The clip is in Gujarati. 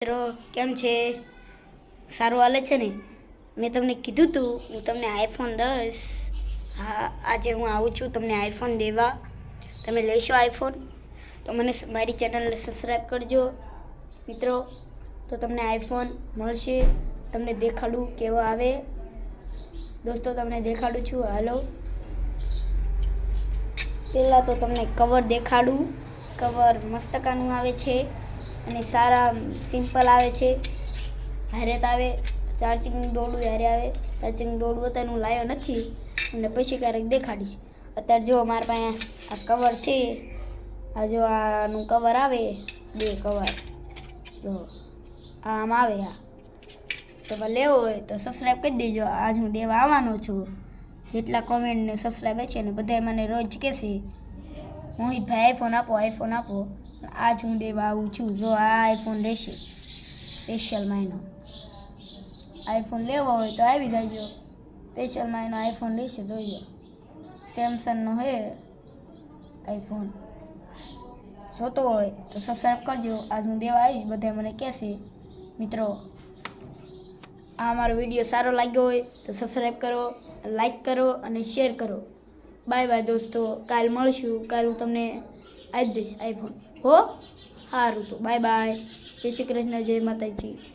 મિત્રો કેમ છે? સારું હાલે છે ને? મેં તમને કીધું હતું હું તમને આઈફોન 10 હા આજે હું આવું છું તમને આઈફોન દેવા. તમે લેશો આઈફોન તો મને મારી ચેનલને સબસ્ક્રાઈબ કરજો મિત્રો, તો તમને આઈફોન મળશે. તમને દેખાડું કેવો આવે દોસ્તો, તમને દેખાડું છું. હાલો, પહેલાં તો તમને કવર દેખાડું. કવર મસ્તકાનું આવે છે અને સારા સિમ્પલ આવે છે. હારેત આવે, ચાર્જિંગ દોડું હારે આવે. ચાર્જિંગ દોડું અત્યારે હું લાવ્યો નથી, અને પછી ક્યારેક દેખાડીશ. અત્યારે જો મારા પાસે આ કવર છે, આ જો આનું કવર આવે, બે કવર જો આમ આવે. આ તો લેવો હોય તો સબસ્ક્રાઈબ કરી દેજો. આજ હું દેવા આવવાનો છું. જેટલા કોમેન્ટ ને સબસ્ક્રાઈબ છે ને બધા મને રોજ કહેશે મોહિતભાઈ આઈફોન આપો, આઈફોન આપો. આજ હું દેવા આવું છું. જો આ આઈફોન લેશે સ્પેશિયલ માયનો. આઈફોન લેવો હોય તો આવી જાયજો. સ્પેશિયલ માયનો આઈફોન લેશે. જોઈજો સેમસંગનો હે આઈફોન. જોતો હોય તો સબસ્ક્રાઈબ કરજો. આજ હું દેવા આવીશ. બધા મને કહેશે. મિત્રો, આ મારો વિડીયો સારો લાગ્યો હોય તો સબસ્ક્રાઈબ કરો, લાઈક કરો અને શેર કરો. બાય બાય દોસ્તો, કાલ મળશું. કાલ હું તમને આપી દઈશ આઈફોન. હો સારું, તો બાય બાય. જય શ્રી કૃષ્ણ, જય માતાજી.